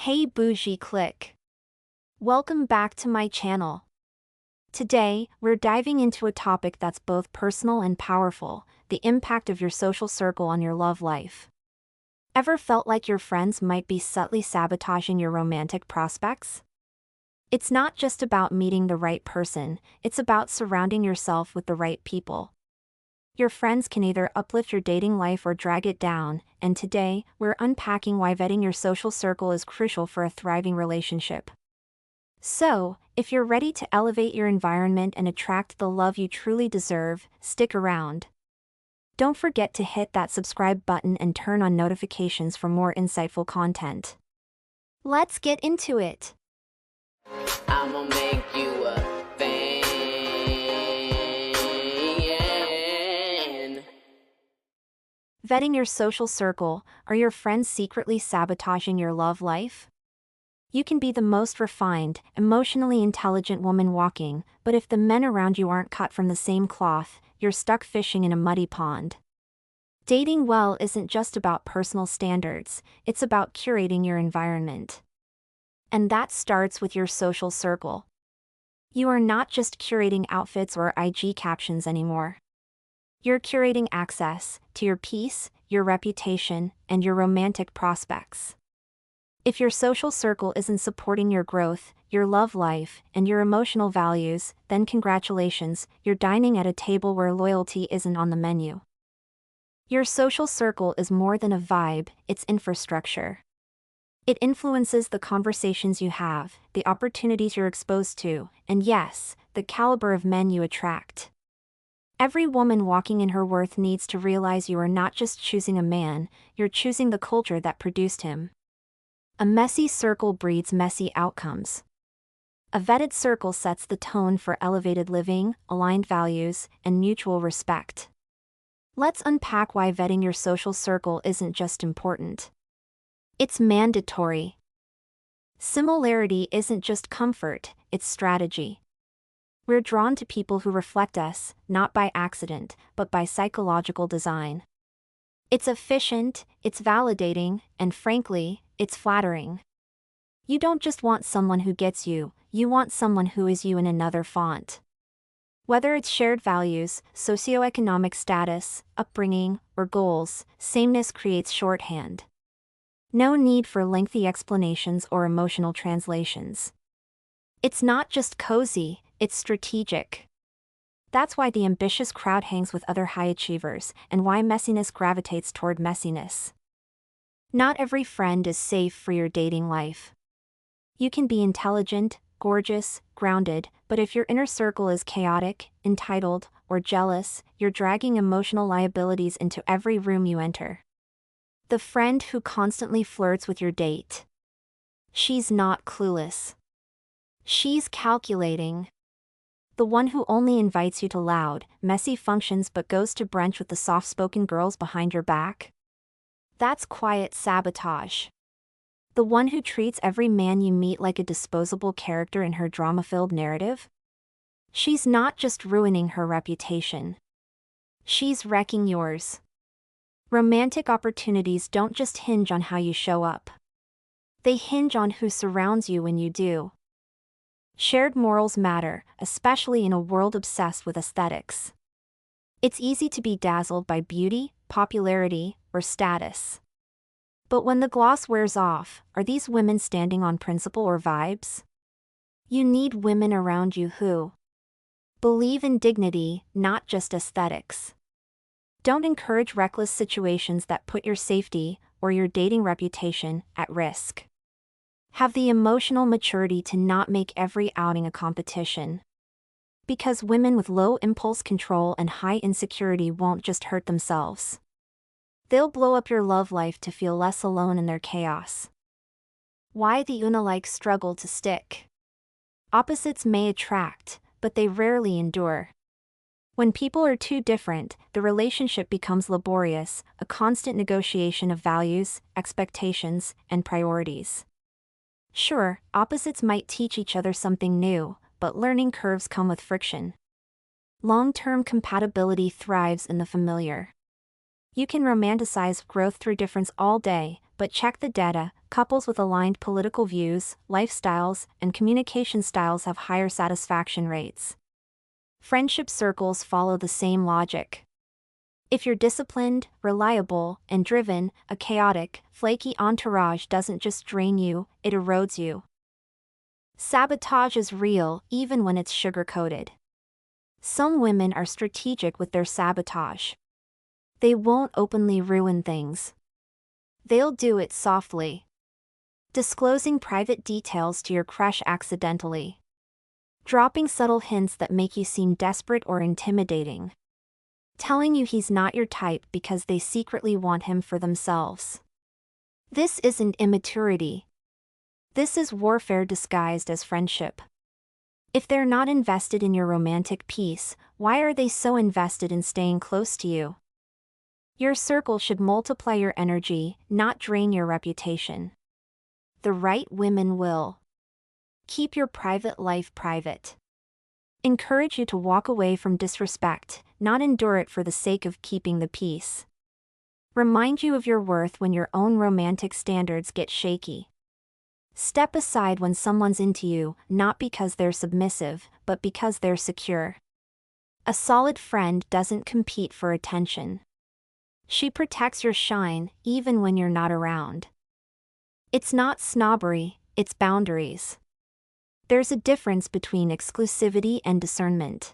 Hey Bougie click. Welcome back to my channel. Today, we're diving into a topic that's both personal and powerful, the impact of your social circle on your love life. Ever felt like your friends might be subtly sabotaging your romantic prospects? It's not just about meeting the right person, it's about surrounding yourself with the right people. Your friends can either uplift your dating life or drag it down, and today, we're unpacking why vetting your social circle is crucial for a thriving relationship. So, if you're ready to elevate your environment and attract the love you truly deserve, stick around. Don't forget to hit that subscribe button and turn on notifications for more insightful content. Let's get into it. I'ma make you a fan. Vetting your social circle, are your friends secretly sabotaging your love life? You can be the most refined, emotionally intelligent woman walking, but if the men around you aren't cut from the same cloth, you're stuck fishing in a muddy pond. Dating well isn't just about personal standards, it's about curating your environment. And that starts with your social circle. You are not just curating outfits or IG captions anymore. You're curating access to your peace, your reputation, and your romantic prospects. If your social circle isn't supporting your growth, your love life, and your emotional values, then congratulations, you're dining at a table where loyalty isn't on the menu. Your social circle is more than a vibe, it's infrastructure. It influences the conversations you have, the opportunities you're exposed to, and yes, the caliber of men you attract. Every woman walking in her worth needs to realize you are not just choosing a man, you're choosing the culture that produced him. A messy circle breeds messy outcomes. A vetted circle sets the tone for elevated living, aligned values, and mutual respect. Let's unpack why vetting your social circle isn't just important. It's mandatory. Similarity isn't just comfort, it's strategy. We're drawn to people who reflect us, not by accident, but by psychological design. It's efficient, it's validating, and frankly, it's flattering. You don't just want someone who gets you, you want someone who is you in another font. Whether it's shared values, socioeconomic status, upbringing, or goals, sameness creates shorthand. No need for lengthy explanations or emotional translations. It's not just cozy, it's strategic. That's why the ambitious crowd hangs with other high achievers, and why messiness gravitates toward messiness. Not every friend is safe for your dating life. You can be intelligent, gorgeous, grounded, but if your inner circle is chaotic, entitled, or jealous, you're dragging emotional liabilities into every room you enter. The friend who constantly flirts with your date. She's not clueless. She's calculating. The one who only invites you to loud, messy functions but goes to brunch with the soft-spoken girls behind your back? That's quiet sabotage. The one who treats every man you meet like a disposable character in her drama-filled narrative? She's not just ruining her reputation. She's wrecking yours. Romantic opportunities don't just hinge on how you show up. They hinge on who surrounds you when you do. Shared morals matter, especially in a world obsessed with aesthetics. It's easy to be dazzled by beauty, popularity, or status. But when the gloss wears off, are these women standing on principle or vibes? You need women around you who believe in dignity, not just aesthetics. Don't encourage reckless situations that put your safety, or your dating reputation, at risk. Have the emotional maturity to not make every outing a competition. Because women with low impulse control and high insecurity won't just hurt themselves. They'll blow up your love life to feel less alone in their chaos. Why the unalike struggle to stick? Opposites may attract, but they rarely endure. When people are too different, the relationship becomes laborious, a constant negotiation of values, expectations, and priorities. Sure, opposites might teach each other something new, but learning curves come with friction. Long-term compatibility thrives in the familiar. You can romanticize growth through difference all day, but check the data, Couples with aligned political views, lifestyles, and communication styles have higher satisfaction rates. Friendship circles follow the same logic. If you're disciplined, reliable, and driven, a chaotic, flaky entourage doesn't just drain you, it erodes you. Sabotage is real, even when it's sugar-coated. Some women are strategic with their sabotage. They won't openly ruin things. They'll do it softly. Disclosing private details to your crush accidentally. Dropping subtle hints that make you seem desperate or intimidating. Telling you he's not your type because they secretly want him for themselves. This isn't immaturity. This is warfare disguised as friendship. If they're not invested in your romantic peace, why are they so invested in staying close to you? Your circle should multiply your energy, not drain your reputation. The right women will keep your private life private. Encourage you to walk away from disrespect, not endure it for the sake of keeping the peace. Remind you of your worth when your own romantic standards get shaky. Step aside when someone's into you, not because they're submissive, but because they're secure. A solid friend doesn't compete for attention. She protects your shine, even when you're not around. It's not snobbery, it's boundaries. There's a difference between exclusivity and discernment.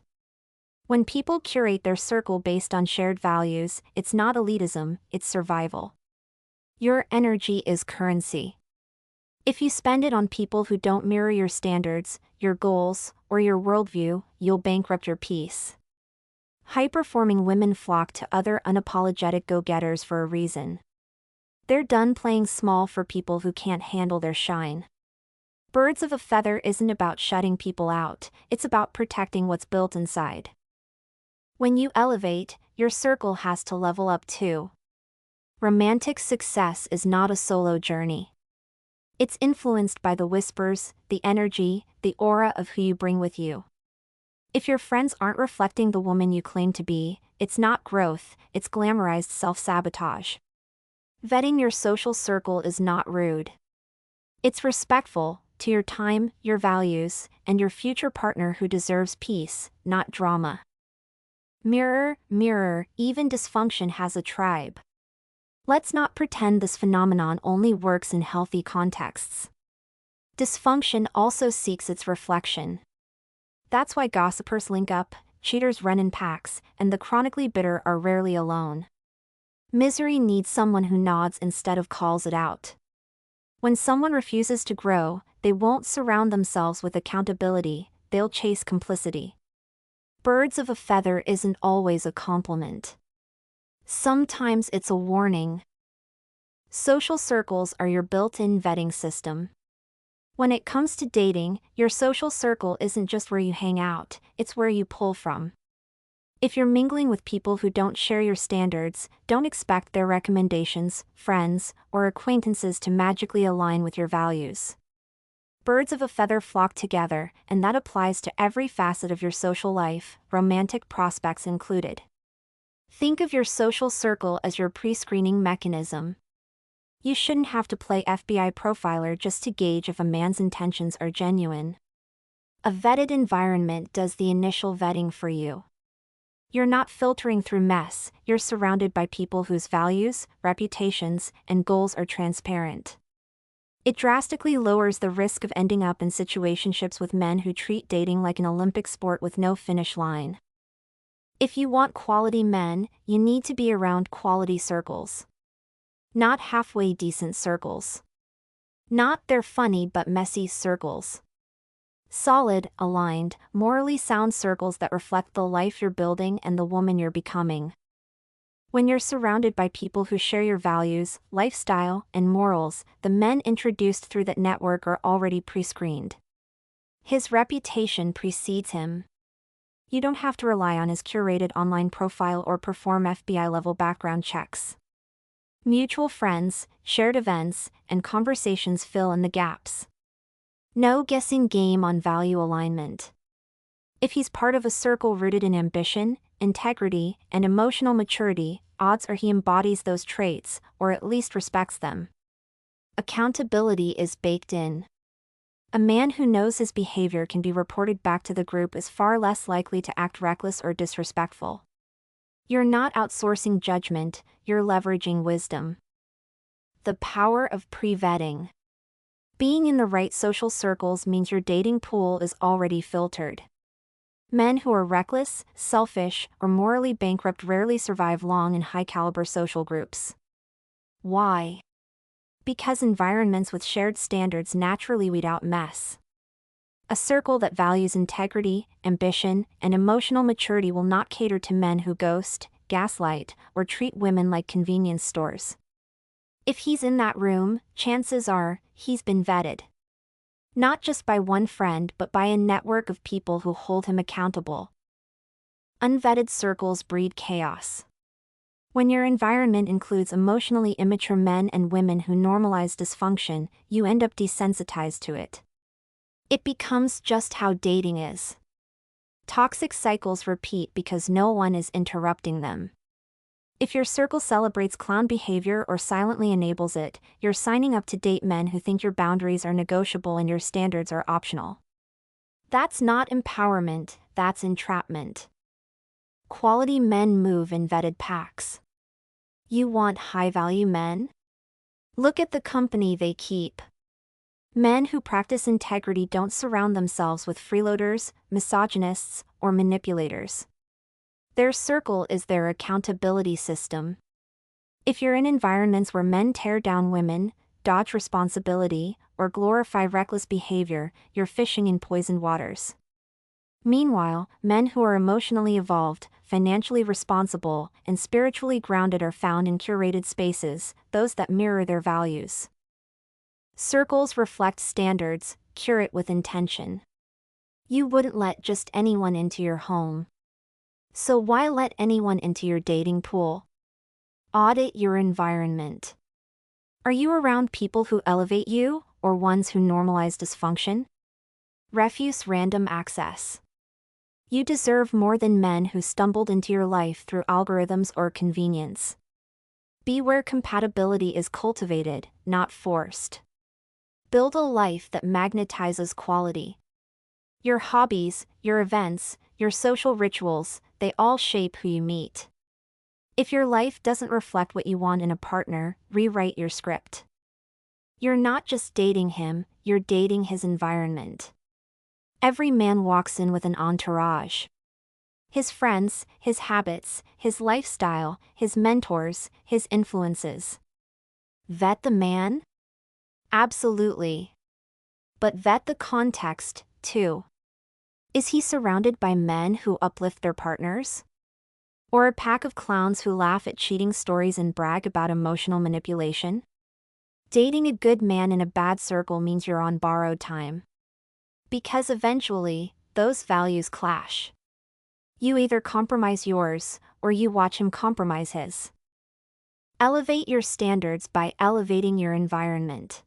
When people curate their circle based on shared values, it's not elitism, it's survival. Your energy is currency. If you spend it on people who don't mirror your standards, your goals, or your worldview, you'll bankrupt your peace. High-performing women flock to other unapologetic go-getters for a reason. They're done playing small for people who can't handle their shine. Birds of a feather isn't about shutting people out, it's about protecting what's built inside. When you elevate, your circle has to level up too. Romantic success is not a solo journey. It's influenced by the whispers, the energy, the aura of who you bring with you. If your friends aren't reflecting the woman you claim to be, it's not growth, it's glamorized self-sabotage. Vetting your social circle is not rude. It's respectful to your time, your values, and your future partner who deserves peace, not drama. Mirror, mirror, even dysfunction has a tribe. Let's not pretend this phenomenon only works in healthy contexts. Dysfunction also seeks its reflection. That's why gossipers link up, cheaters run in packs, and the chronically bitter are rarely alone. Misery needs someone who nods instead of calls it out. When someone refuses to grow, they won't surround themselves with accountability, they'll chase complicity. Birds of a feather isn't always a compliment. Sometimes it's a warning. Social circles are your built-in vetting system. When it comes to dating, your social circle isn't just where you hang out, it's where you pull from. If you're mingling with people who don't share your standards, don't expect their recommendations, friends, or acquaintances to magically align with your values. Birds of a feather flock together, and that applies to every facet of your social life, romantic prospects included. Think of your social circle as your pre-screening mechanism. You shouldn't have to play FBI profiler just to gauge if a man's intentions are genuine. A vetted environment does the initial vetting for you. You're not filtering through mess, you're surrounded by people whose values, reputations, and goals are transparent. It drastically lowers the risk of ending up in situationships with men who treat dating like an Olympic sport with no finish line. If you want quality men, you need to be around quality circles. Not halfway decent circles. Not they're funny but messy circles. Solid, aligned, morally sound circles that reflect the life you're building and the woman you're becoming. When you're surrounded by people who share your values, lifestyle, and morals, the men introduced through that network are already pre-screened. His reputation precedes him. You don't have to rely on his curated online profile or perform FBI-level background checks. Mutual friends, shared events, and conversations fill in the gaps. No guessing game on value alignment. If he's part of a circle rooted in ambition, integrity, and emotional maturity, odds are he embodies those traits, or at least respects them. Accountability is baked in. A man who knows his behavior can be reported back to the group is far less likely to act reckless or disrespectful. You're not outsourcing judgment, you're leveraging wisdom. The power of pre-vetting. Being in the right social circles means your dating pool is already filtered. Men who are reckless, selfish, or morally bankrupt rarely survive long in high-caliber social groups. Why? Because environments with shared standards naturally weed out mess. A circle that values integrity, ambition, and emotional maturity will not cater to men who ghost, gaslight, or treat women like convenience stores. If he's in that room, chances are, he's been vetted. Not just by one friend but by a network of people who hold him accountable. Unvetted circles breed chaos. When your environment includes emotionally immature men and women who normalize dysfunction, you end up desensitized to it. It becomes just how dating is. Toxic cycles repeat because no one is interrupting them. If your circle celebrates clown behavior or silently enables it, you're signing up to date men who think your boundaries are negotiable and your standards are optional. That's not empowerment, that's entrapment. Quality men move in vetted packs. You want high-value men? Look at the company they keep. Men who practice integrity don't surround themselves with freeloaders, misogynists, or manipulators. Their circle is their accountability system. If you're in environments where men tear down women, dodge responsibility, or glorify reckless behavior, you're fishing in poisoned waters. Meanwhile, men who are emotionally evolved, financially responsible, and spiritually grounded are found in curated spaces, those that mirror their values. Circles reflect standards, curate with intention. You wouldn't let just anyone into your home. So why let anyone into your dating pool? Audit your environment. Are you around people who elevate you, or ones who normalize dysfunction? Refuse random access. You deserve more than men who stumbled into your life through algorithms or convenience. Be where compatibility is cultivated, not forced. Build a life that magnetizes quality. Your hobbies, your events, your social rituals, they all shape who you meet. If your life doesn't reflect what you want in a partner, rewrite your script. You're not just dating him, you're dating his environment. Every man walks in with an entourage. His friends, his habits, his lifestyle, his mentors, his influences. Vet the man? Absolutely. But vet the context, too. Is he surrounded by men who uplift their partners? Or a pack of clowns who laugh at cheating stories and brag about emotional manipulation? Dating a good man in a bad circle means you're on borrowed time. Because eventually, those values clash. You either compromise yours, or you watch him compromise his. Elevate your standards by elevating your environment.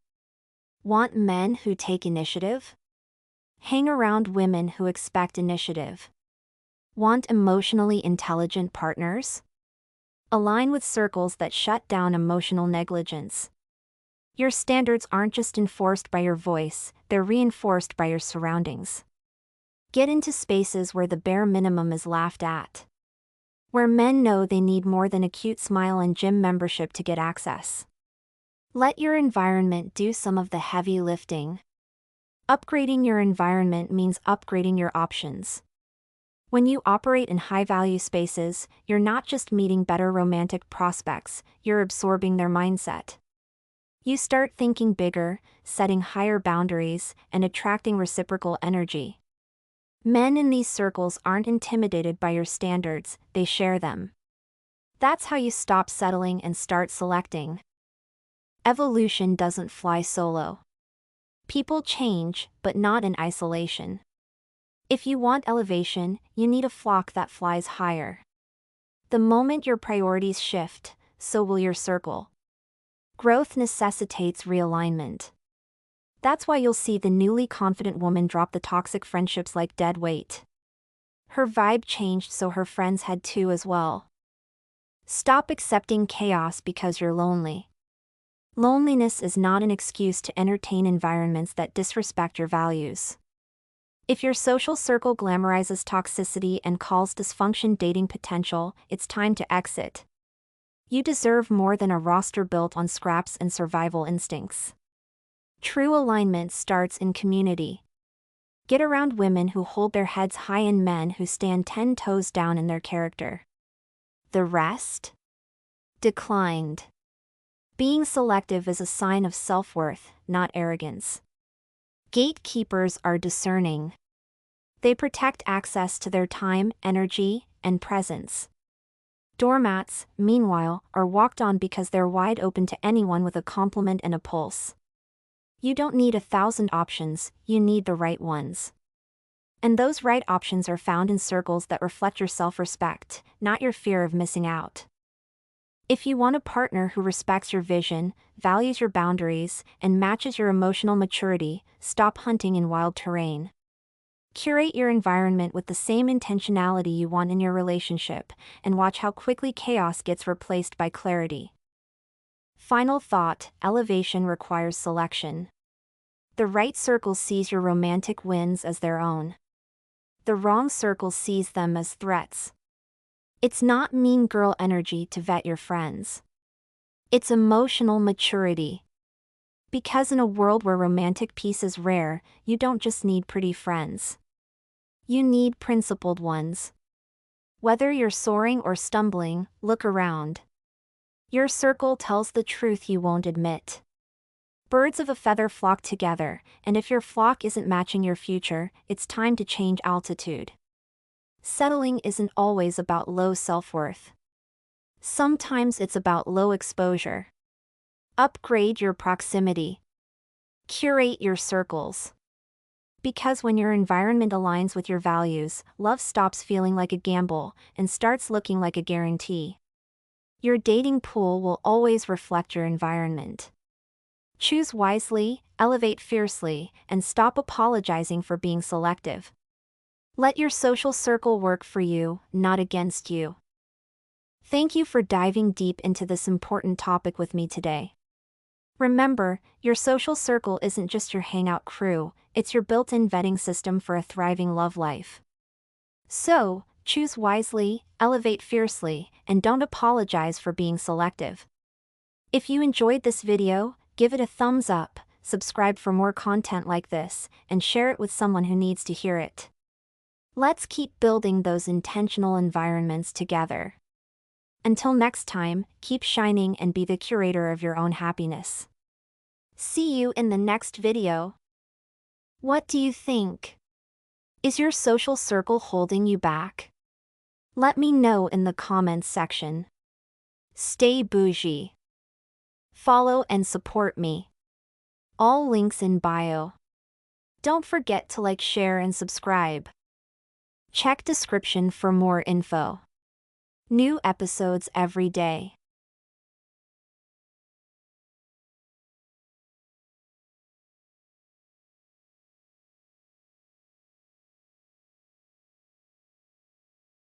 Want men who take initiative? Hang around women who expect initiative. Want emotionally intelligent partners? Align with circles that shut down emotional negligence. Your standards aren't just enforced by your voice, they're reinforced by your surroundings. Get into spaces where the bare minimum is laughed at. Where men know they need more than a cute smile and gym membership to get access. Let your environment do some of the heavy lifting. Upgrading your environment means upgrading your options. When you operate in high-value spaces, you're not just meeting better romantic prospects, you're absorbing their mindset. You start thinking bigger, setting higher boundaries, and attracting reciprocal energy. Men in these circles aren't intimidated by your standards, they share them. That's how you stop settling and start selecting. Evolution doesn't fly solo. People change, but not in isolation. If you want elevation, you need a flock that flies higher. The moment your priorities shift, so will your circle. Growth necessitates realignment. That's why you'll see the newly confident woman drop the toxic friendships like dead weight. Her vibe changed, so her friends had to as well. Stop accepting chaos because you're lonely. Loneliness is not an excuse to entertain environments that disrespect your values. If your social circle glamorizes toxicity and calls dysfunction dating potential, it's time to exit. You deserve more than a roster built on scraps and survival instincts. True alignment starts in community. Get around women who hold their heads high and men who stand 10 toes down in their character. The rest? Declined. Being selective is a sign of self-worth, not arrogance. Gatekeepers are discerning. They protect access to their time, energy, and presence. Doormats, meanwhile, are walked on because they're wide open to anyone with a compliment and a pulse. You don't need 1,000 options, you need the right ones. And those right options are found in circles that reflect your self-respect, not your fear of missing out. If you want a partner who respects your vision, values your boundaries, and matches your emotional maturity, stop hunting in wild terrain. Curate your environment with the same intentionality you want in your relationship, and watch how quickly chaos gets replaced by clarity. Final thought: elevation requires selection. The right circle sees your romantic wins as their own. The wrong circle sees them as threats. It's not mean girl energy to vet your friends. It's emotional maturity. Because in a world where romantic peace is rare, you don't just need pretty friends. You need principled ones. Whether you're soaring or stumbling, look around. Your circle tells the truth you won't admit. Birds of a feather flock together, and if your flock isn't matching your future, it's time to change altitude. Settling isn't always about low self-worth. Sometimes it's about low exposure. Upgrade your proximity. Curate your circles. Because when your environment aligns with your values, love stops feeling like a gamble and starts looking like a guarantee. Your dating pool will always reflect your environment. Choose wisely, elevate fiercely, and stop apologizing for being selective. Let your social circle work for you, not against you. Thank you for diving deep into this important topic with me today. Remember, your social circle isn't just your hangout crew, it's your built-in vetting system for a thriving love life. So, choose wisely, elevate fiercely, and don't apologize for being selective. If you enjoyed this video, give it a thumbs up, subscribe for more content like this, and share it with someone who needs to hear it. Let's keep building those intentional environments together. Until next time, keep shining and be the curator of your own happiness. See you in the next video. What do you think? Is your social circle holding you back? Let me know in the comments section. Stay bougie. Follow and support me. All links in bio. Don't forget to like, share, and subscribe. Check description for more info. New episodes every day.